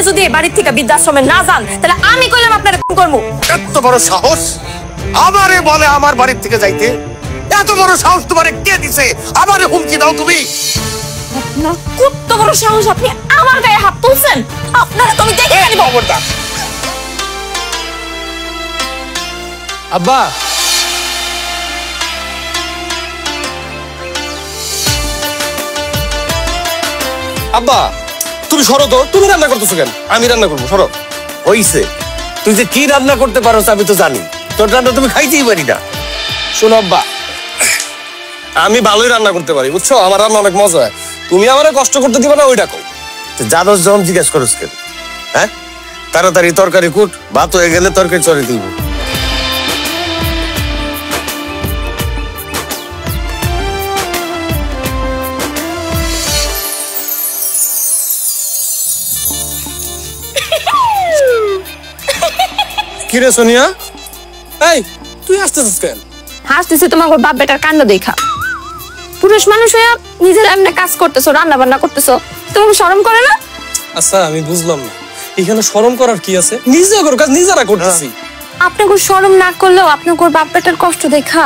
যদি এই বাড়ির থেকে বৃদ্ধাশ্রমে না যান তাহলে আমি কইলাম আপনারা কি করবো। এত বড় সাহস আমারে বলে আমার বাড়ির থেকে যাইতে? এত বড় সাহস তোমারে কে দিছে? আমারে হুমকি দাও তুমি? আপনার কত বড় সাহস, আপনি আমার গায়ে হাত তুলছেন? আপনারা তুমি দেখে নিব। আব্বা আব্বা তুমি সরো তো, তুমি রান্না করতেছো কেন? আমি রান্না করবো, সরো। হইছে, তুই যে কি রান্না করতে পারো আমি তো জানি, তোর রান্না তুমি খাইতেই পারি না। শোনো আব্বা, আমি ভালোই রান্না করতে পারি, বুঝছো? আমার রান্না অনেক মজা হয়। তুমি আমারে কষ্ট করতে দিবা না, ওইটা কও। জানোস যখন জিজ্ঞেস করস কেন? হ্যাঁ, তাড়াতাড়ি তরকারি কুট, ভাত হয়ে গেলে তরকারি চড়ে দিব। কিরে সোনিয়া, এই তুই আসতেছিস কেন? হাসতেছে তোমার বাপ বেটার কাণ্ড দেখা। পুরুষ মানুষ হয়ে নিজের এমনি কাজ করতেছো, রান্না বান্না করতেছো, তোমাকে শরম করে না? আচ্ছা আমি বুঝলাম না, এখানে শরম করার কি আছে? নিজে ওর কাজ নিজেরা করতেছি। আপনাকে শরম না করলেও আপনাকে বাপ বেটার কষ্ট দেখা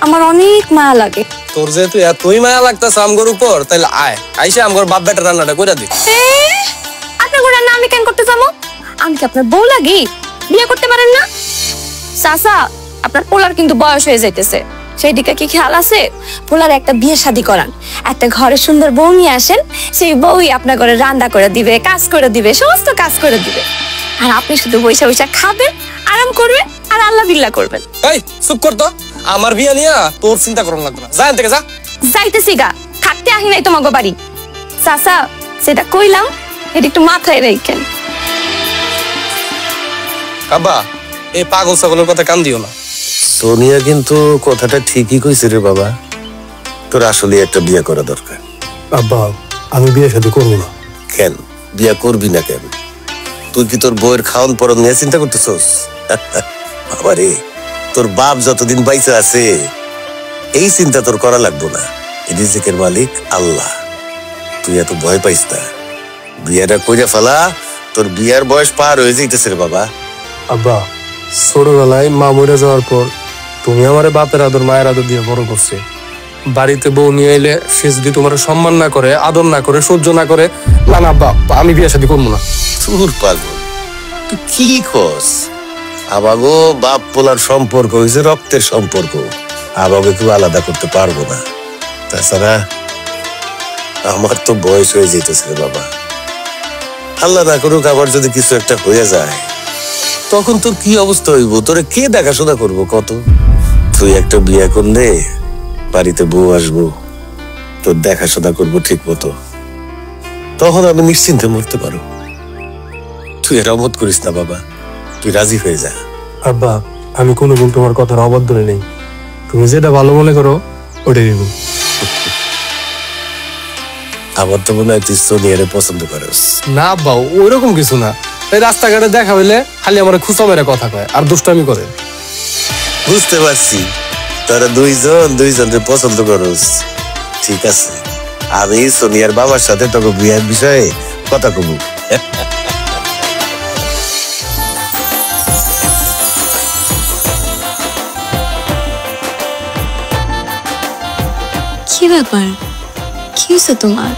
আমার অনেক মায়া লাগে। তোর যেহেতু এতই মায়া লাগতেছে আমগোর উপর, তাহলে আয় আইসা আমগোর বাপ বেটার রান্নাটা করে দে। আপনার রান্না আমি কেন করতে যাবো? আমি কি আপনার বউ লাগি? বিয়ে করতে পারেন না? চাচা, আপনার পোলার কিন্তু বয়স হয়ে যাইতেছে, সেই দিকে কি খেয়াল আছে? পোলার একটা বিয়ে শাদী করান, একটা ঘরে সুন্দর বউ নিয়ে আসেন, সেই বউই আপনার ঘরে রান্না করে দিবে, কাজ করে দিবে, সমস্ত কাজ করে দিবে, আর আপনি শুধু বৈশা বৈশা খাবেন, আরাম করবেন আর আল্লাহ বিল্লাহ করবেন। এই চুপ কর তো, আমার বিয়ে নিয়ে তোর চিন্তা করুন লাগবে না, যা এখান থেকে যা। যাইতেছি গা, থাকতে আহি নাই তোমাকে বাড়ি। চাচা, সেটা কইলাম, এটা একটু মাথায় রাখেন। আব্বা, এই পাগল ছাগলের কথা কান দিও না। সোনিয়া কিন্তু কথাটা ঠিকই কইছে রে বাবা, তোর আসলে একটা বিয়ে করা দরকার। আব্বা, আমি বিয়ে শাদী করবো না। কেন বিয়ে করবি না কেন? তুই কি তোর বউয়ের খাওয়ান পরন নিয়ে চিন্তা করতেছস? বাবা রে, তোর বাপ যতদিন বাইসা আছে এই চিন্তা তোর করা লাগবো না। রিজিকের মালিক আল্লাহ, তুই এত ভয় পাইস না। বিয়েটা কইরা ফেলা, তোর বিয়ার বয়স পার হয়ে যাইতেছে রে বাবা। আব্বা, ছোটবেলায় মা মরে যাওয়ার পর তুমি আমারে বাপের আদর মায়ের আদর দিয়ে বড় করছে। বাড়িতে বউ নিয়ে এলে সে যদি তোমার সম্মান না করে, আদর না করে, সহ্য না করে, না না আব্বা, আমি বিয়ে শাদী করবো না। তোর পাগল, তুই কি কস? আবাগো বাপ পোলার সম্পর্ক হয়েছে রক্তের সম্পর্ক, আবাগে কেউ আলাদা করতে পারবো না। তাছাড়া আমার তো বয়স হয়ে যেতেছে রে বাবা, আল্লাহ না করুক আবার যদি কিছু একটা হয়ে যায় তখন তোর কি অবস্থা হইব? তোরে কে দেখাশোনা করবো কত? তুই একটা বিয়ে করলে বাড়িতে বউ আসবো, তোর দেখাশোনা করবো ঠিক মতো, তখন আমি নিশ্চিন্তে মরতে পারো। তুই এর অমত করিস না বাবা, তুই রাজি হয়ে যা। আব্বা, আমি কোনোদিন তোমার কথার অবাধ্য নেই, তুমি যেটা ভালো মনে করো ওটাই দিব। আমার তো মনে হয় তুই সোনিয়ারে পছন্দ করিস। না আব্বা, ওইরকম কিছু না। এই রাস্তাঘাটে দেখা হইলে খালি আমার খুচা মেরে কথা কয় আর দুষ্টামি করে। বুঝতে পারছি, তোরা দুইজনকে পছন্দ করিস। ঠিক আছে, আমি সোনিয়ার বাবার সাথে তোকে বিয়ের বিষয়ে কথা কব। কি ব্যাপার, কি হয়েছে তোমার?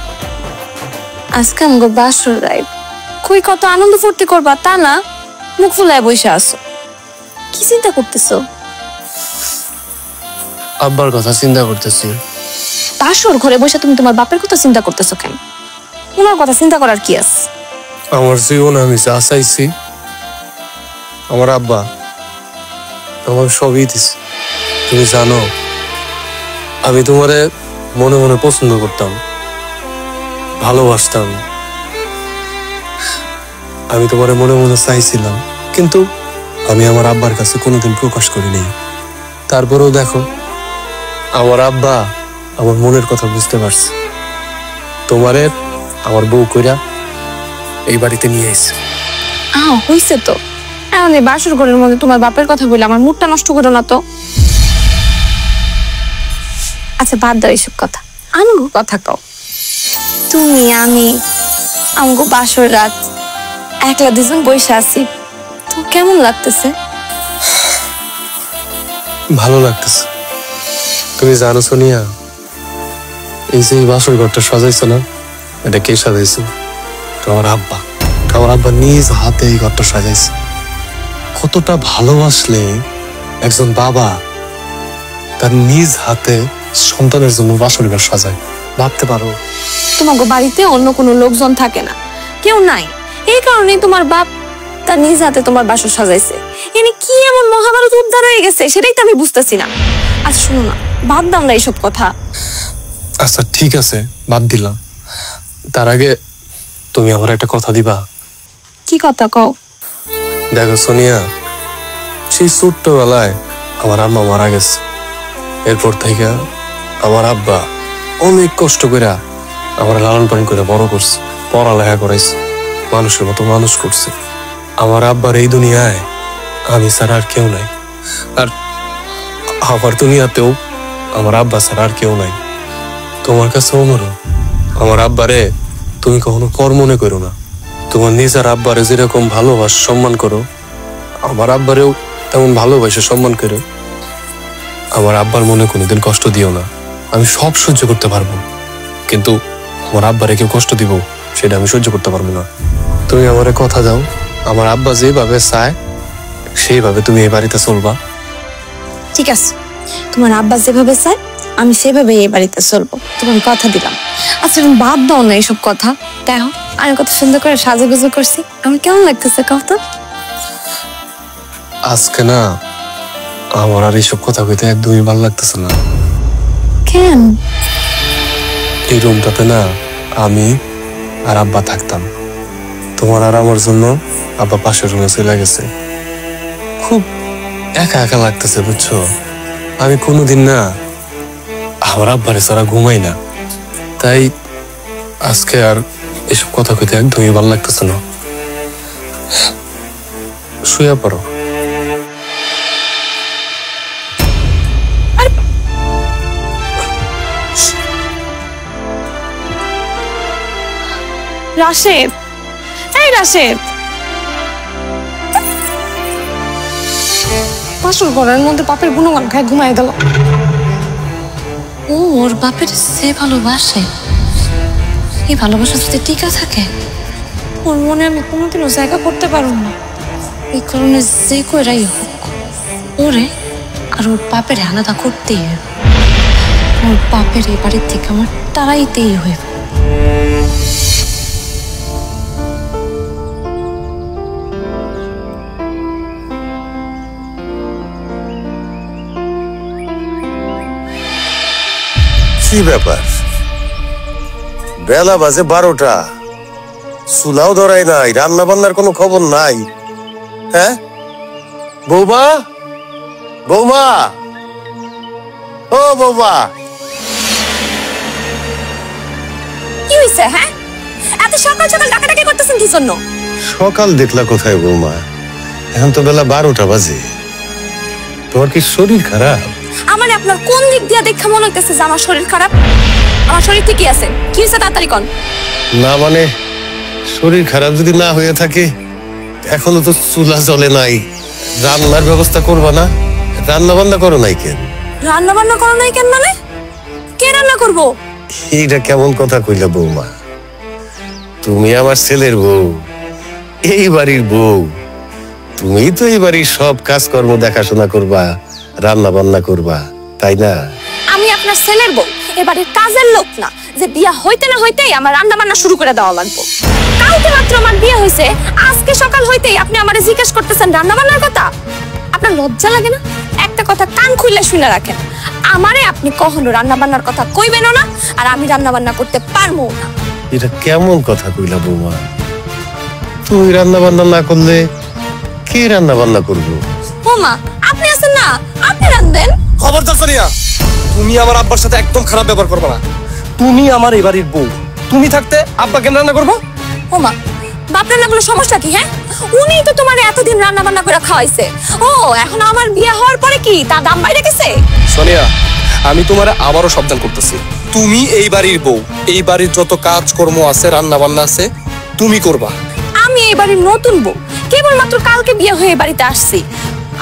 আজকে আমাকে বাসর রাইড, কই কত আনন্দ ফুর্তি করবা তা না, মুখ ফুলায় বসে আসো, কি চিন্তা করতেছো? আব্বার কথা চিন্তা করতেছি। বাসর ঘরে বসে তুমি তোমার বাপের কথা চিন্তা করতেছো কেন? ওনার কথা চিন্তা করার কি আছে? আমার জীবনে আমি যা চাইছি আমার আব্বা আমার সবই দিছে। তুমি জানো, আমি তোমারে মনে মনে পছন্দ করতাম, ভালোবাসতাম, আমি তোমারে মনে মনে চাইছিলাম, কিন্তু আমি আমার আব্বার কাছে কোনোদিন প্রকাশ করিনি। তারপরেও দেখো, আমার আব্বা আমার মনের কথা বুঝতে পারছে, তোমারে আমার বউ কইরা এই বাড়িতে নিয়ে এসে। হইছে তো, এখন এই বাসর ঘরের মধ্যে তোমার বাপের কথা বলে আমার মুডটা নষ্ট করো না তো। আচ্ছা বাদ দাও এইসব কথা, আমগো কথা কও। তুমি আমি আমগো বাসর রাত একলা দুজন বসে আছি, তো কেমন লাগতেছে? ভালো লাগতেছে। তুমি জানো সোনিয়া, এই যে বাসর ঘরটা সাজাইছো না, এটা কে সাজাইছে? আমার আব্বা। আমার আব্বা নিজ হাতে এই ঘরটা সাজাইছে। কতটা ভালোবাসলে একজন বাবা তার নিজ হাতে সন্তানের জন্য বাসর ঘর সাজায়, ভাবতে পারো? তোমাকে বাড়িতে অন্য কোনো লোকজন থাকে না, কেউ নাই, এই কারণে তোমার বাপ তার নিজ হাতে তোমার বাসর সাজাইছে। এনে কি এমন মহাভারত উদ্ধার হয়ে গেছে সেটাই তো আমি বুঝতেছি না। আচ্ছা শুনো না, বাদ দাও না এইসব কথা। আচ্ছা ঠিক আছে, বাদ দিলাম। তার আগে তুমি আমার একটা কথা দিবা। কি কথা কও? দেখো সোনিয়া, সেই ছোট্টবেলায় আমার আম্মা মারা গেছে। এরপর থেকে আমার আব্বা অনেক কষ্ট করে আমার লালন পালন করে বড় করছে, পড়ালেখা করাইছে, মানুষের মতো মানুষ করছে। আমার আব্বার এই দুনিয়ায় আমি ছাড়া আর কেউ নাই, আর আমার দুনিয়াতেও আমার আব্বা ছাড়া আর কেউ নাই। তোমার কাছে অনুরোধ, আমার আব্বারে তুমি কখনো পর মনে করো না। তোমার নিজের আব্বারে যেরকম ভালোবাসা সম্মান করো, আমার আব্বারেও তেমন ভালোবাসা সম্মান করো। আমার আব্বার মনে কোনোদিন কষ্ট দিও না। আমি সব সহ্য করতে পারবো, কিন্তু আমার আব্বারে কেউ কষ্ট দিব সেটা আমি সহ্য করতে পারবো না। তুমি আমারে কথা দাও, আমার আব্বা যেভাবে চায় সেইভাবে তুমি এই বাড়িতে চলবা। ঠিক আছে, তোমার আব্বা যেভাবে চায় আমি সেভাবে এই বাড়িতে চলবো, তোমার কথা দিলাম। আচ্ছা তুমি বাদ দাও না এইসব কথা। দেখো আমি কত সুন্দর করে সাজুগুজু করছি, আমার কেমন লাগতেছে কও তো? আজকে না আমার আর এইসব কথা কইতে একদমই ভালো লাগতেছে না। কেন? এই রুমটাতে না আমি আর আব্বা থাকতাম, তোমার আর আমার জন্য আব্বা পাশের রুমে চলে গেছে। খুব একা একা লাগতেছে বুঝছো। আমি কোনোদিন না আমার আব্বারে ছাড়া ঘুমাই না, তাই আজকে আর এসব কথা কইতে একদমই ভালো লাগতেছে না। শুয়ে পড়ো। রাশেদ, এই রাশেদ, বাসর ঘরের মধ্যে বাপের গুণগান খায় ঘুমায় গেল। ও ওর বাপের সে ভালোবাসে, এই ভালোবাসা যদি টিকা থাকে ওর মনে আমি কোনোদিনও জায়গা করতে পারবো না। এই কারণে যে কইরাই হোক ওরে আর ওর বাপের আলাদা করতেই হবে। ওর বাপের এই বাড়ির থেকে আমার তারাইতেই হইবে। কি ব্যাপার, বেলা বাজে 12টা, চুলাও ধরাই নাই, রান্না বান্নার কোনো খবর নাই। হ্যাঁ বৌমা, বৌমা, ও বৌমা, কি হয়েছে? হ্যাঁ এত সকাল সকাল ডাকাডাকি করতেছেন কি জন্য? সকাল দেখলা কোথায় বৌমা, এখন তো বেলা 12টা বাজে। তোমার কি শরীর খারাপ? আমার আপনার কোন দিক দিয়ে দেখা মনে হইতেছে যে আমার শরীর খারাপ? আমার শরীর ঠিকই আছে। কি হয়েছে তাড়াতাড়ি কোন। না মানে শরীর খারাপ যদি না হয়ে থাকে, এখনো তো চুলা জ্বলে নাই, রান্নার ব্যবস্থা করবা না? রান্না বান্না করো নাই কেন? রান্না বান্না করো নাই কেন মানে? কে রান্না করবো? এইটা কেমন কথা কইলা বৌমা? তুমি আমার ছেলের বউ, এই বাড়ির বউ, তুমি তো এই বাড়ির সব কাজকর্ম দেখাশোনা করবা, রান্না বান্না করবা, তাই না? আমি আপনার ছেলের বউ, এ বাড়ির কাজের লোক না যে বিয়া হইতে না হইতেই আমার রান্না বান্না শুরু করে দেওয়া লাগবে। কালকে মাত্র আমার বিয়ে হয়েছে, আজকে সকাল হইতেই আপনি আমারে জিজ্ঞেস করতেছেন রান্না বান্নার কথা? আপনার লজ্জা লাগে না? একটা কথা কান খুলে শুনে রাখেন, আমারে আপনি কখনো রান্না বান্নার কথা কইবেন না, আর আমি রান্না বান্না করতে পারবো না। এটা কেমন কথা কইলা বৌমা? তুই রান্না বান্না না করলে কে রান্না বান্না করবো? ও মা, আপনি আছেন না, আপনি রান্ধেন। খবরদার সোনিয়া, তুমি আমার আব্বার সাথে একদম খারাপ ব্যবহার করবে না। তুমি আমার এই বাড়ির বউ, তুমি থাকতে আব্বা কেন রান্না করবো? ও মা, বাপ রান্না করলে সমস্যা কি? হ্যাঁ উনি তো তোমার এতদিন রান্না বান্না করে খাওয়াইছে। ও এখন আমার বিয়ে হওয়ার পরে কি তার দাম বাইরে গেছে? সোনিয়া, আমি তোমার আবারও সাবধান করতেছি, তুমি এই বাড়ির বউ, এই বাড়ির যত কাজকর্ম আছে, রান্না বান্না আছে, তুমি করবা। আমি এই বাড়ির নতুন বউ, কেবলমাত্র কালকে বিয়ে হয়ে বাড়িতে আসছি।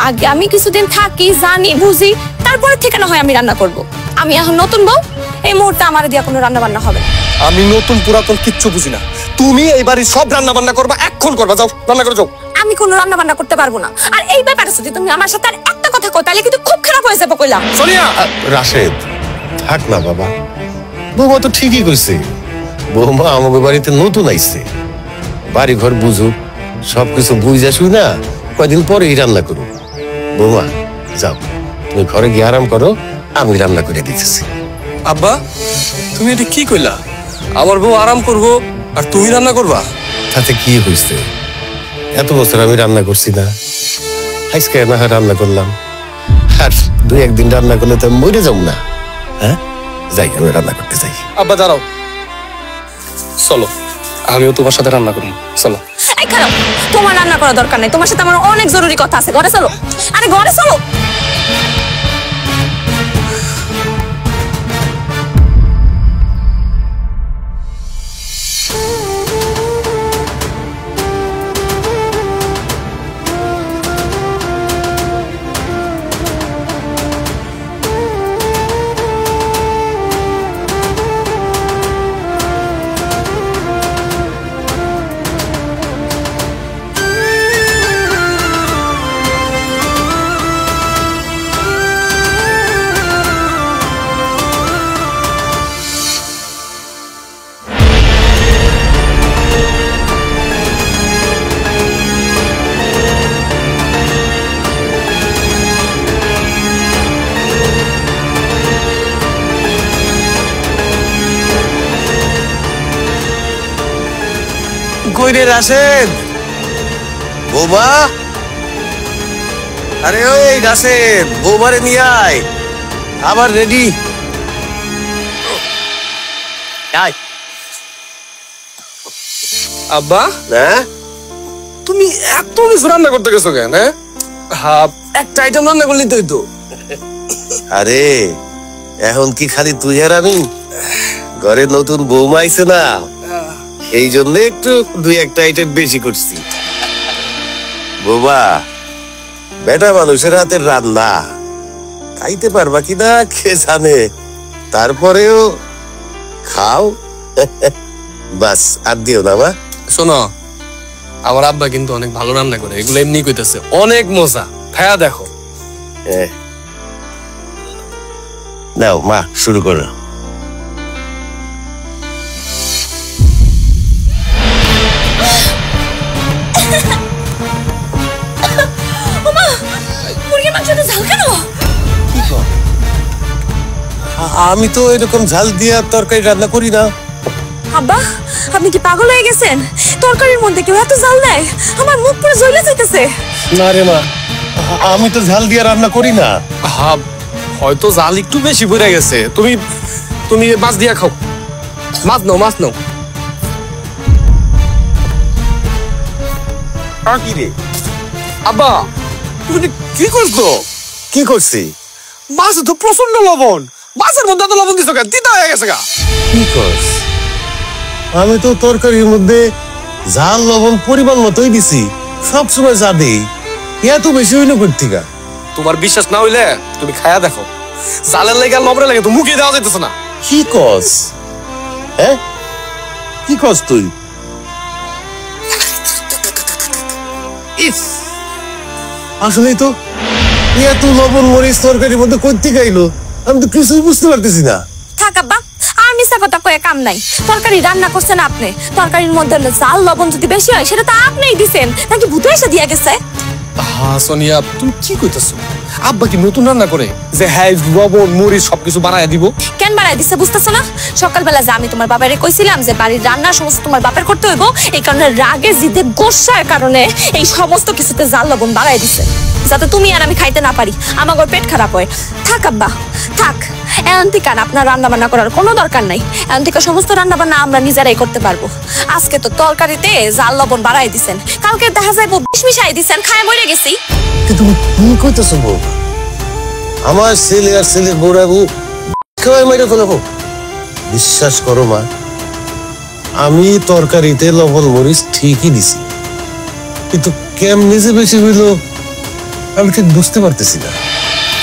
আগে আমি কিছুদিন থাকি, জানি বুঝি, তারপরে থেকে না হয় আমি রান্না করব। আমি এখন নতুন বউ, এই মুহূর্তে আমার দিয়ে কোনো রান্না বান্না হবে না। আমি নতুন পুরাতন কিচ্ছু বুঝি না, তুমি এই বাড়ির সব রান্না বান্না করবা, এখন করবা, যাও রান্না করে যাও। আমি কোনো রান্না বান্না করতে পারবো না। আর এই ব্যাপারে যদি তুমি আমার সাথে আর একটা কথা কও তাহলে কিন্তু খুব খারাপ হয়ে যাবে কইলাম। সোনিয়া, রাশেদ থাক না বাবা, বৌমা তো ঠিকই কইছে। বৌমা আমাদের বাড়িতে নতুন আইছে, বাড়ি ঘর বুঝুক, সবকিছু বুঝা শুই না, কয়দিন পরেই রান্না করুক। বৌমা যাও, তুমি ঘরে গিয়ে আরাম করো, আমি রান্না করে দিতেছি। আব্বা, তুমি এটা কি কইলা? আমার বউ আরাম করবো আর তুমি রান্না করবা? তাতে কি হয়েছে? এত বছর আমি রান্না করছি না, আজকে না হয় রান্না করলাম, আর দুই একদিন রান্না করলে তো মরে যাও না। হ্যাঁ যাই, আমি রান্না করতে যাই। আব্বা দাঁড়াও, চলো আমিও তোমার সাথে রান্না করবো, চলো। এই খারাপ, তোমার রান্না করা দরকার নাই, তোমার সাথে আমার অনেক জরুরি কথা আছে। ঘরে চলো, আরে ঘরে চলো। কই রে রাশেদ? বৌমা, আরে ওই রাশেদ, বৌমারে নিয়ে আয়, আবার রেডি। আব্বা, হ্যাঁ তুমি এত কিছু রান্না করতে গেছো কেন? হ্যাঁ, একটা আইটেম রান্না করলেই তো হইতো। আরে এখন কি খালি তুই আর আমি? ঘরে নতুন বৌমা আইছে না, এই জন্য একটু দুই একটা আইটেম বেশি করছি। বৌমা, বেটা মানুষের হাতের রান্না খাইতে পারবা কিনা কে জানে, তারপরেও খাও। বাস আর দিও না মা। শোনো, আমার আব্বা কিন্তু অনেক ভালো রান্না করে, এগুলো এমনি কইতেছে, অনেক মজা, খায়া দেখো। নাও মা, শুরু করো। মুরগির মাংসটা ঝাল কেন? আমি তো এরকম ঝাল দিয়া তরকারি রান্না করি না। আব্বা, আপনি কি পাগল হয়ে গেছেন? তরকারির মধ্যে কেউ এত ঝাল দেয়? আমার মুখ পুরো জ্বলে যাইতেছে। না রে মা, আমি তো ঝাল দিয়া রান্না করি না। হ্যাঁ, হয়তো জাল একটু বেশি পড়ে গেছে। তুমি তুমি মাছ দিয়া খাও, মাছ নাও, মাছ নাও। কি রে আব্বা, তুমি কি করছো? কি করছি? মাছে তো প্রচন্ড লবণ, মাছের মধ্যে এত লবণ দিছো কেন? তিতা হয়ে গেছে গা। কি করছ? আমি তো তরকারির মধ্যে ঝাল লবণ পরিমাণ মতোই দিছি, সব সময় যা দেই, এত বেশি হইলো কোথেকে? তোমার বিশ্বাস না হইলে তুমি খায়া দেখো, জালের লেগে আর লবণের লেগে তো মুখে দেওয়া যাইতেছে না। কি কস? হ্যাঁ কি কস তুই? আসলেই তো এত লবণ মরিচ তরকারির মধ্যে কোথেকে আইলো, আমি তো কিছুই বুঝতে পারতেছি না। থাক আব্বা, আর মিথ্যা কথা কয়ে কাম নাই। তরকারি রান্না করছেন আপনি, তরকারির মধ্যে জাল লবণ যদি বেশি হয় সেটা তো আপনিই দিছেন, নাকি ভূতে এসে দিয়া গেছে? হ্যাঁ সোনিয়া, তুমি কি কইতেছো? আব্বা কি নতুন রান্না করে যে হ্যাঁ লবণ মরিচ সবকিছু বানায় দিব? কেন বাড়াই দিছে বুঝতেছো না? সকালবেলা যে আমি তোমার বাবারে কইছিলাম যে বাড়ির রান্না সমস্ত তোমার বাপের করতে হইব, এই কারণে রাগে জিদে গোসার কারণে এই সমস্ত কিছুতে জাল লবণ বাড়াই দিছে, যাতে তুমি আর আমি খাইতে না পারি, আমার পেট খারাপ হয়। থাক আব্বা, থাক। এখন থেকে আর আপনার রান্না বান্না করার কোনো দরকার নাই। এখন থেকে সমস্ত রান্না বান্না আমরা নিজেরাই করতে পারবো। আজকে তো তরকারিতে জাল লবণ বাড়াই দিছেন, কালকে দেখা যাইব বিষ মিশাই দিছেন, খায় মরে গেছি। কিন্তু তুমি কি কইতেছো বউ? আমার ছেলে আর ছেলের বউরাবু সবাই মেরে ফেলাবো? বিশ্বাস করো মা, আমি তরকারিতে লবণ মরিচ ঠিকই দিছি, কিন্তু কেমনে যে বেশি হইলো আমি ঠিক বুঝতে পারতেছি না।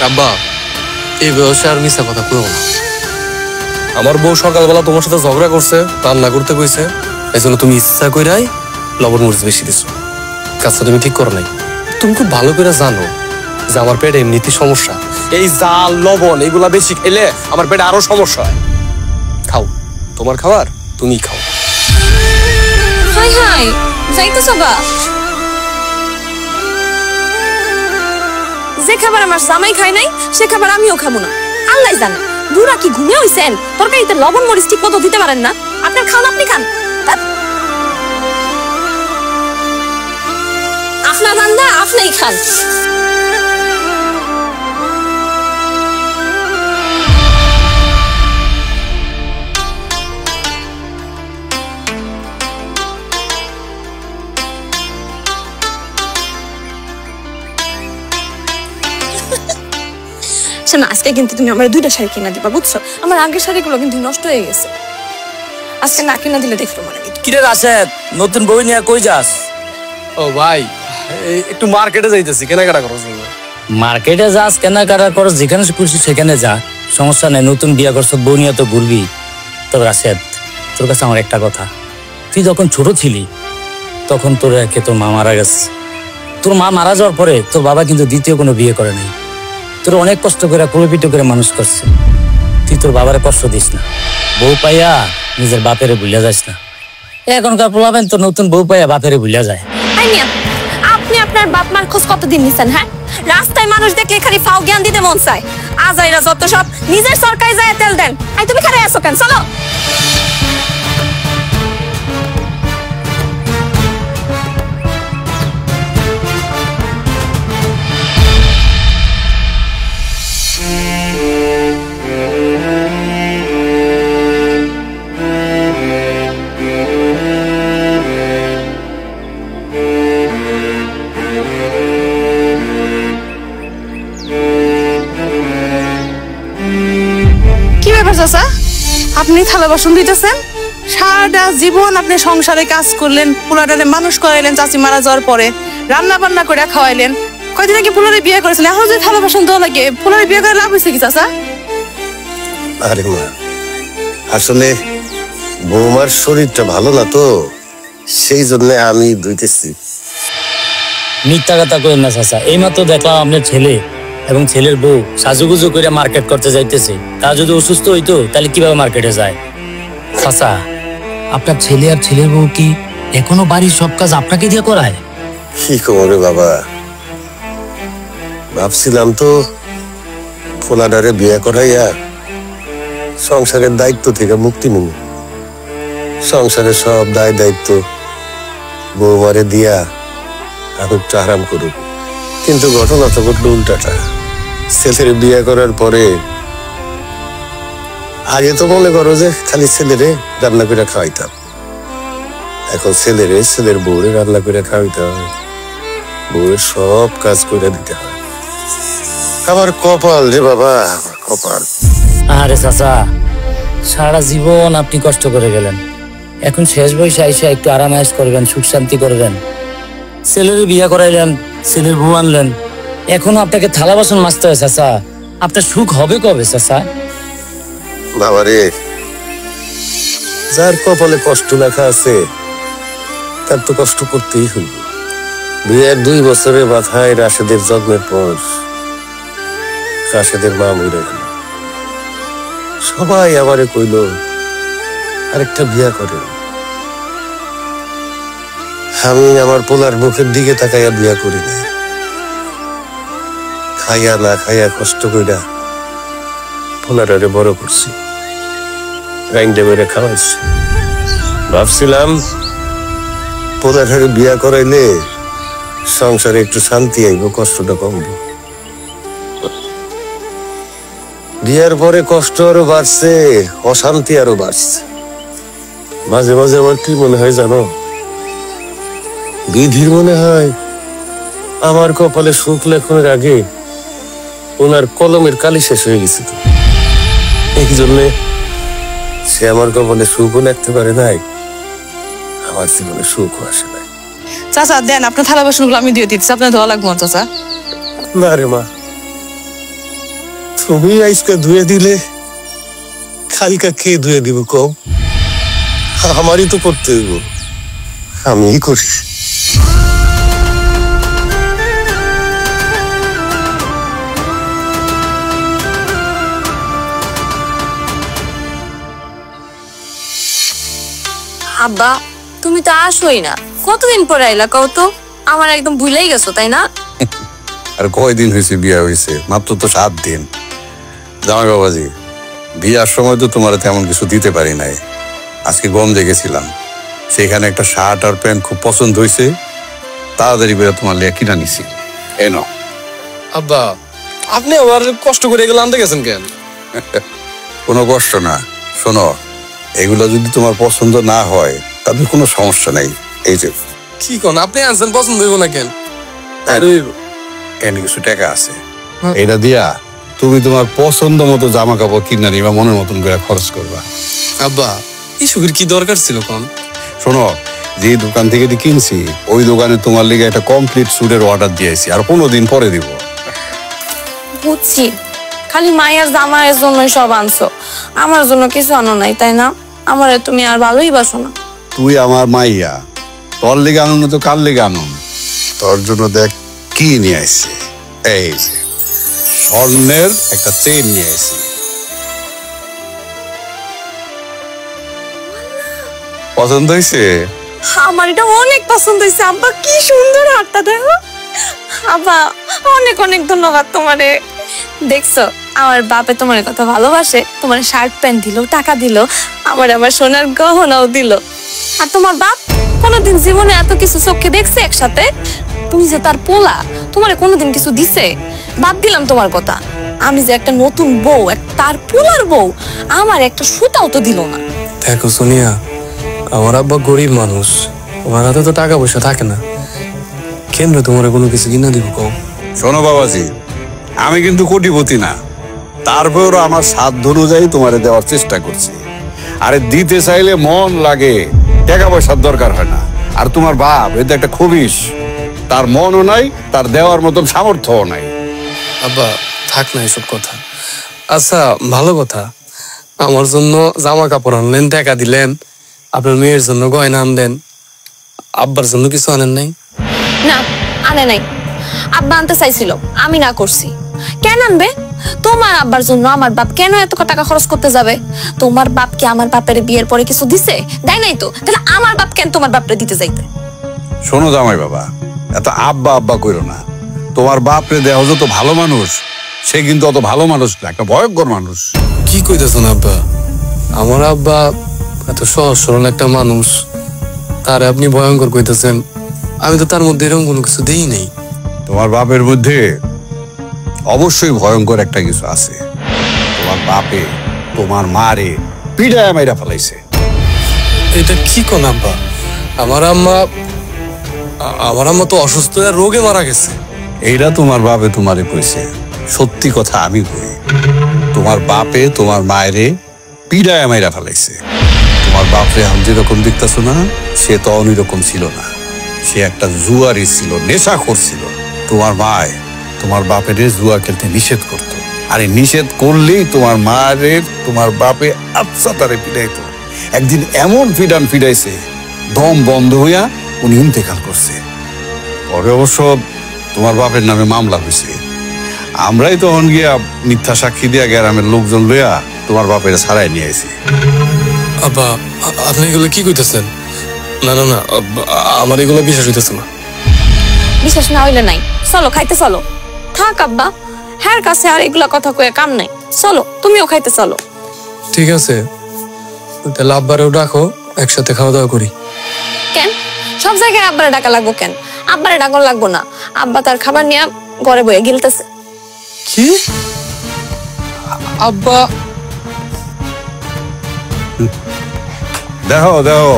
আব্বা এই বয়সে আর মিশা কথা কইও না। আমার বউ সকালবেলা তোমার সাথে ঝগড়া করছে, রান্না করতে কইছে, এই জন্য তুমি ইচ্ছা কইরাই লবণ মরিচ বেশি দিছো। কাজটা তুমি ঠিক করো নাই। তুমি খুব ভালো করে জানো যে আমার পেটে এমনিতেই সমস্যা। এই জাল লবণ এগুলা বেশি খেলে আমার পেটে আরো সমস্যা হয়। খাও, তোমার খাবার তুমি খাও। হাই হাই, যাইতেছ বা? যে খাবার আমার জামাই খায় নাই সে খাবার আমিও খাবো না। আল্লাহ জানে বুড়া কি ঘুমিয়ে হইছেন, তরকারিতে লবণ মরিচ ঠিক মতো দিতে পারেন না। আপনার খান, আপনি খান। আপনার রান্না আপনিই খান। শোনো, আজকে কিন্তু তুমি আমার 2টা শাড়ি কিনা দিবা, বুঝছো? আমার আগের শাড়িগুলো কিন্তু নষ্ট হয়ে গেছে। আজকে না কিনা দিলে দেখলো মানে। কিরে রাশেদ, নতুন বই নিয়ে কই যাস? ও ভাই, একটু মার্কেটে যাইতেছি কেনাকাটা করার জন্য। মার্কেটে যাস, কেনাকাটা করস, যেখানে খুশি সেখানে যা, সমস্যা নেই। নতুন বিয়া করছ, বউ নিয়ে তো ঘুরবি। তবে রাশেদ, তোর কাছে আমার একটা কথা, তুই যখন ছোট ছিলি তখন তোর রেখে তোর মা মারা গেছে। তোর মা মারা যাওয়ার পরে তোর বাবা কিন্তু দ্বিতীয় কোনো বিয়ে করে নাই। তোর অনেক কষ্ট করে কুলপিত করে মানুষ করছে। তুই তোর বাবারে কষ্ট দিস না। বউ পাইয়া নিজের বাপেরে ভুলিয়া যাস না। এখনকার পোলাবেন তো নতুন বউ পাইয়া বাপেরে ভুলিয়া যায়। আই মিয়া, আপনি আপনার বাপ মার খোঁজ কতদিন নিছেন? হ্যাঁ, রাস্তায় মানুষ দেখলে খালি ফাও জ্ঞান দিতে মন চায়। আজাইরা যত সব নিজের সরকারি যায় তেল দেন। আই তুমি খালি আসো কেন? চলো। কি ব্যাপার চাচা, আপনি থালা বাসন দিতেছেন? সারাটা জীবন আপনি সংসারে কাজ করলেন, পোলাটারে মানুষ করাইলেন, চাচি মারা যাওয়ার পরে রান্না বান্না করে খাওয়াইলেন। কয়দিন আগে পোলারে বিয়ে করেছিলেন, এখন যদি থালা বাসন দেওয়া লাগে, পোলারে বিয়ে করে লাভ হয়েছে কি চাচা? আরে মা, আসলে বৌমার শরীরটা ভালো না তো, সেই জন্য আমি ধুইতেছি। মিথ্যা কথা কইেন না চাচা। এইমাত্র দেখলাম আপনার ছেলে এবং ছেলের বউ সাজুগুজু করে মার্কেট করতে যাইতেছে। তা যদি অসুস্থ হইতো তাহলে কিভাবে মার্কেটে যায়? চাচা, আপনার ছেলে আর ছেলের বউ কি এখনো বাড়ির সব কাজ আপনাকে দিয়ে করায়? কি করে বাবা, ভাবছিলাম তো ফোলাডারে বিয়ে করাইয়া সংসারের দায়িত্ব থেকে মুক্তি নিব, সংসারের সব দায় দায়িত্ব বৌমারে দিয়া আমি একটু আরাম করুক। কিন্তু ঘটনা তো ঘটলো উল্টাটা। ছেলের বিয়ে করার পরে আগে তো মনে করো যে খালি ছেলেরে রান্না করে খাওয়াইতাম, এখন ছেলের বউরে রান্না করে খাওয়াইতে হয়, বউয়ের সব কাজ করে দিতে হয়। আমার কপাল রে বাবা, আমার কপাল। আরে চাচা, সারা জীবন আপনি কষ্ট করে গেলেন, এখন শেষ বয়সে আইসা একটু আরাম আয়েশ করবেন, সুখ শান্তি করবেন। ছেলের বিয়ে করাইলেন, ছেলের বউ আনলেন, এখনো আপনাকে থালা বাসন মাজতে হয়। চাচা, আপনার সুখ হবে কবে চাচা? বাবারে, যার কপালে কষ্ট লেখা আছে তার তো কষ্ট করতেই হইব। বিয়ের 2 বছরের মাথায় রাশেদের জন্মের পর রাশেদের মা মরে গেল। সবাই আমারে কইল আরেকটা বিয়া করে। আমি আমার পোলার মুখের দিকে তাকাইয়া বিয়া করি না, খাইয়া না খাইয়া কষ্ট কইরা পোলারে বড় করছি, রাইন্ডে বেড়ে খাওয়াইছি। ভাবছিলাম পোলারে বিয়া করাইলে সংসারে একটু শান্তি আইব, কষ্টটা কমবে। বিয়ার পরে কষ্ট আরো বাড়ছে, অশান্তি আরো বাড়ছে। মাঝে মাঝে আমার কি মনে হয় জানো, বিধির মনে হয় আমার কপালে সুখ লেখনের আগে ওনার কলমের কালি শেষ হয়ে গেছে। তো এই জন্যে সে আমার কপালে সুখও লিখতে পারে নাই, আমার জীবনে সুখও আসে নাই। চাচা দেন আপনার থালা বাসনগুলো আমি দিয়ে দিচ্ছি, আপনার ধোয়া লাগবো না চাচা। না রে মা, তুমি আজকে ধুয়ে দিলে কালকা কে ধুয়ে দিব কম? আমারই তো করতে হইব, আমিই করি। আব্বা তুমি তো আসোই না, কতদিন পরে আইলা কও তো? আমার একদম ভুলেই গেছো তাই না? আর কয়দিন হয়েছে বিয়া হয়েছে? মাত্র তো 7 দিন। জামাই বাবাজি, বিয়ার সময় তো তোমার তেমন কিছু দিতে পারি নাই। আজকে গঞ্জে গেছিলাম, সেখানে একটা শার্ট আর প্যান্ট খুব পছন্দ হয়েছে, তাড়াতাড়ি বেরো তোমার লিয়ে কিনা নিছি। এনো। আব্বা আপনি আবার কষ্ট করে এগুলো আনতে গেছেন কেন? কোনো কষ্ট না, শোনো, এগুলো যদি তোমার পছন্দ না হয় তাহলে কোনো সমস্যা নাই। এই যে কি কোন আপনি আনছেন, পছন্দ হইব না কেন? এনে কিছু টাকা আছে, এটা দিয়া তুমি তোমার পছন্দ মতো জামা কাপড় কিনা নিবা, মনের মতন করে খরচ করবা। আব্বা এসবের কি দরকার ছিল কোন? শোনো, যে দোকান থেকে কিনছি ওই দোকানে তোমার লিগে একটা কমপ্লিট স্যুটের অর্ডার দিয়েছি, আর 15 দিন পরে দিব। বুঝছি, খালি মায়ের জামাইয়ের জন্যই সব আনছো, আমার জন্য কিছু আনো নাই তাই না? আমারে তুমি আর ভালোই বাসো না। তুই আমার মাইয়া, তোর লিগে আনন্দ তো কার লিগে আনন্দ? তোর জন্য দেখ কি নিয়ে আসছে, এই যে স্বর্ণের একটা চেইন নিয়ে আসছি। পছন্দ হয়েছে? আমার এটা অনেক পছন্দ হয়েছে আব্বা, কি সুন্দর হাতটা দেখো। আব্বা অনেক অনেক ধন্যবাদ তোমারে। দেখছো আমার বাপে তোমার কথা ভালোবাসে, তোমার শার্ট প্যান্ট দিল, টাকা দিল, আমার সোনার গহনাও দিল। আর তোমার বাপ কোনোদিন জীবনে এত কিছু চোখে দেখছে একসাথে? তুমি যে তার পোলা, তোমারে কোনোদিন কিছু দিছে? বাদ দিলাম তোমার কথা, আমি যে একটা নতুন বউ, তার পোলার বউ, আমার একটা সুতাও তো দিল না। দেখো সোনিয়া, আমার আব্বা গরিব মানুষ, ওনার হাতে তো টাকা পয়সা থাকে না, কেন্দ্র তোমার কোনো কিছু কিনা দিব কও? শোনো বাবাজি, আমি কিন্তু কোটিপতি না, তারপরেও আমার সাধ্য অনুযায়ী তোমারে দেওয়ার চেষ্টা করছি। আরে দিতে চাইলে মন লাগে, টাকা পয়সার দরকার হয় না। আর তোমার বাপ এটা একটা খবিশ, তার মনও নাই, তার দেওয়ার মতন সামর্থ্যও নাই। আব্বা থাক না এসব কথা। আচ্ছা ভালো কথা, আমার জন্য জামা কাপড় আনলেন, টাকা দিলেন, আপনার মেয়ের জন্য গয়না আনলেন, আব্বার জন্য কিছু আনেন নাই? না আনে নাই, আব্বা আনতে চাইছিল, আমি না করছি। কেন আনবে? তোমার আব্বার জন্য আমার বাপ কেন এত টাকা খরচ করতে যাবে? তোমার বাপ কি আমার বাপের বিয়ের পরে কিছু দিছে? দেয় নাই তো, তাহলে আমার বাপ কেন তোমার বাপরে দিতে যাইতে? শোনো জামাই বাবা, এত আব্বা আব্বা কইরো না। তোমার বাপরে দেহ যত ভালো মানুষ, সে কিন্তু অত ভালো মানুষ না, একটা ভয়ঙ্কর মানুষ। কি কইতেছেন আব্বা? আমার আব্বা এত সহজ সরল একটা মানুষ, তার আপনি ভয়ঙ্কর কইতেছেন? আমি তো তার মধ্যে এরকম কোনো কিছু দেই নাই। তোমার বাপের মধ্যে অবশ্যই ভয়ঙ্কর একটা কিছু আছে। তোমার বাপে তোমার মারে পিড়ায় মাইরা ফেলাইছে। এটা কি কোন আব্বা? আমার আম্মা তো অসুস্থ হয়ে রোগে মারা গেছে। এইটা তোমার বাপে তোমারে কইছে, সত্যি কথা আমি কই। তোমার বাপে তোমার মায়েরে পিড়ায় মাইরা ফেলাইছে। তোমার বাপরে আমি যেরকম দেখতেছো না, সে তো অন্যরকম ছিল না, সে একটা জুয়ারি ছিল, নেশাখোর ছিল। তোমার মায় তোমার বাপের জুয়া খেলতে নিষেধ করত, আর নিষেধ করলেই তোমার মায়ের তোমার বাপে আচ্ছা তারে পিড়াইতো। একদিন এমন ফিডাইছে, দম বন্ধ হইয়া উনি ইন্তেকাল করছে। পরে অবশ্য তোমার বাপের নামে মামলা হয়েছে। আমরাই তখন গিয়া মিথ্যা সাক্ষী দিয়া গ্রামের লোকজন লইয়া তোমার বাপের ছাড়াই নিয়ে আইছি। আব্বা আপনি এগুলো কি কইতেছেন? না না না, আমার এগুলো বিশ্বাস হইতেছে না। বিশ্বাস না হইলে নাই, চলো খাইতে চলো। থাক আব্বা, হ্যার কাছে আর এগুলা কথা কয়ে কাম নাই, চলো তুমিও খাইতে চলো। ঠিক আছে, তাহলে আব্বারেও ডাকো, একসাথে খাওয়া দাওয়া করি। কেন সব জায়গায় আব্বারে ডাকা লাগবো কেন? আব্বারে ডাকন লাগবো না, আব্বা তার খাবার নিয়ে ঘরে বয়ে গিলতেছে। কি? আব্বা দেখো দেখো,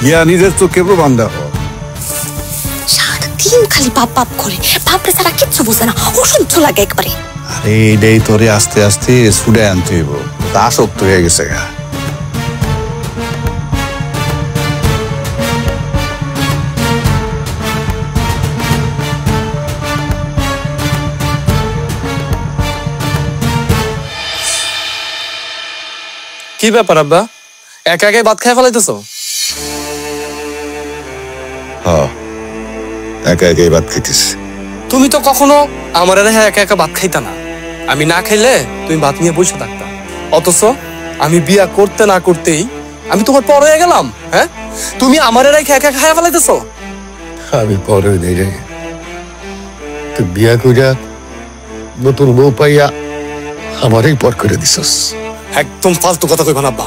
গিয়া নিজের চোখে প্রমাণ দেখো। সারাটা দিন খালি বাপ বাপ করে, বাপরে ছাড়া কিচ্ছু বোঝে না, অসহ্য লাগে একবারে। আরে এইটাই তোরে আস্তে আস্তে ছুটে আনতে হইব, তা আসক্ত হয়ে গেছে গা। কি ব্যাপার আব্বা, একা একাই ভাত খাই ফেলাইতেছো? হ্যাঁ, একা একাই ভাত খাইতিস। তুমি তো কখনো আমার একা একা ভাত খাইতা না। আমি না খাইলে তুমি ভাত নিয়ে বসে থাকতা, অথচ আমি বিয়া করতে না করতেই আমি তোমার পর হয়ে গেলাম। হ্যাঁ, তুমি আমার একা একা খাই ফেলাইতেছো। আমি পরে নেই রে, তুই বিয়া কইরা নতুন বউ পাইয়া আমারই পর করে দিছস। একদম ফালতু কথা কইবা না আব্বা।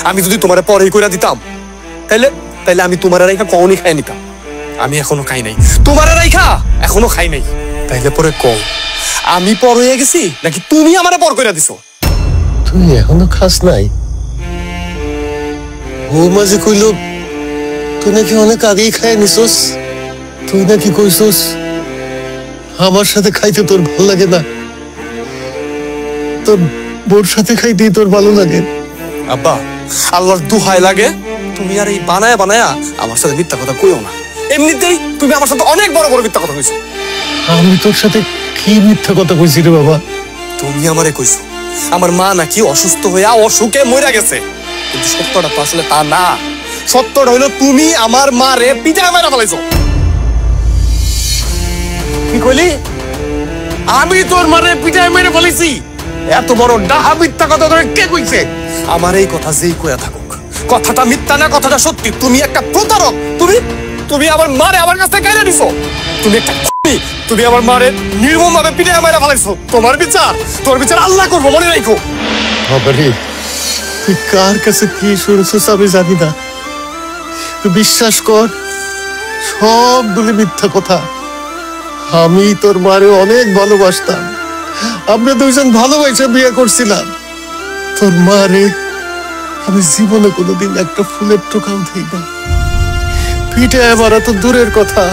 আমি যদি তোমার পরেই কইরা দিতাম তাইলে তাইলে আমি তোমার রাইখা কখনই খাই নিতাম। আমি এখনো খাই নাই, তোমার রাইখা এখনো খাই নাই। তাইলে পরে কও আমি পর হয়ে গেছি নাকি তুমি আমারে পর কইরা দিছো? তুই এখনো খাস নাই? বউ মাঝে কইল তুই নাকি অনেক আগেই খাই নিছস। তুই নাকি কইছস আমার সাথে খাইতে তোর ভালো লাগে না, তোর বোর সাথে খাইতেই তোর ভালো লাগে। আব্বা, আল্লাহর দুহাই লাগে তুমি আর এই বানায়া বানায়া আমার সাথে মিথ্যা কথা কইও না। এমনিতেই তুমি আমার সাথে অনেক বড় বড় মিথ্যা কথা কইছো। আমি তোর সাথে কি মিথ্যা কথা কইছি রে বাবা? তুমি আমারে কইছো আমার মা নাকি অসুস্থ হইয়া অসুখে মইরা গেছে, কিন্তু সত্যটা তো আসলে তা না। সত্যটা হইলো তুমি আমার মারে পিঠা মারা ফেলাইছো। কি কইলি? আমি তোর মারে পিঠায় মেরে ফেলেছি? এত বড় ডাহা মিথ্যা কথা তোরে কে কইছে? আমার এই কথা যেই কইয়া থাকুক, কথাটা মিথ্যা না, কথাটা সত্যি। তুমি একটা প্রতারক। তুমি তুমি আমার মারে আমার কাছ থেকে কেড়ে নিছো। তুমি একটা খুনি। তুমি আমার মারে নির্মমভাবে পিঠে মারা ফেলাইছো। তোমার বিচার আল্লাহ করবো, মনে রাখো। বাবারে, তুই কার কাছে কি শুনছিস আমি জানি না, তুই বিশ্বাস কর সবগুলি মিথ্যা কথা। আমি তোর মারে অনেক ভালোবাসতাম, আমরা দুইজন ভালোবাসে বিয়ে করছিলাম। তোর মারে আমি জীবনে কোনোদিন একটা ফুলের টোকাও দিই না। পিঠে মারা তো দূরের কথা,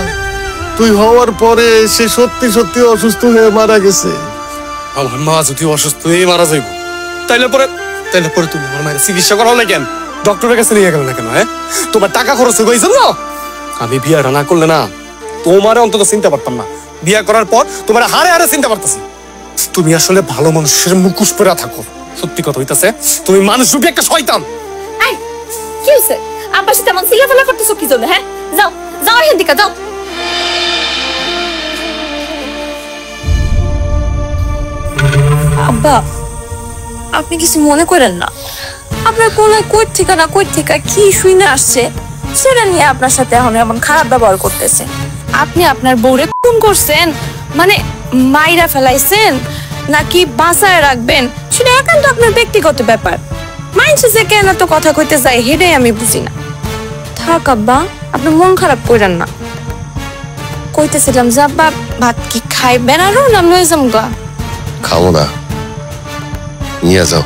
তুই হওয়ার পরে সে সত্যি সত্যি অসুস্থ হয়ে মারা গেছে। আমার মা যদি অসুস্থ হয়ে মারা যাইব তাইলে পরে তুমি আমার মায়ের চিকিৎসা করাও না কেন? ডক্টরের কাছে নিয়ে গেল না কেন? হ্যাঁ, তোমার টাকা খরচ হয়ে গেছে না। আমি বিয়াটা না করলে না তোমারে অন্তত চিনতে পারতাম না। বিয়া করার পর তোমার হারে হারে চিনতে পারতেছি। তুমি আসলে ভালো মানুষের মুখোশ পরে থাকো। সত্যি কথা হইতাছে তুমি মানুষ রূপে একটা শয়তান। এই, কি হইছে? আব্বার সাথে এমন চিল্লাফাল্লা করতেছো কি জন্য? হ্যাঁ, যাও যাও এখান থেকে যাও। আব্বা, আপনি কিছু মনে করেন না। আপনার পোলায় কই থেকে কি শুনে আসছে সেটা নিয়ে আপনার সাথে এখন এমন খারাপ ব্যবহার করতেছে। আপনি আপনার বউরে খুন করছেন, মানে মাইরা ফেলাইছেন নাকি বাঁচায় রাখবেন সেটা একান্ত আপনার ব্যক্তিগত ব্যাপার। মাইন্ডসে যে কেন তো কথা কইতে যায় হেডেই আমি বুঝি না। থাক আব্বা, আপনি মন খারাপ করেন না। কইতেছিলাম যে আব্বা ভাত কি খাইবেন আরো না লয়ে যাম গা? খাও না, নিয়ে যাও।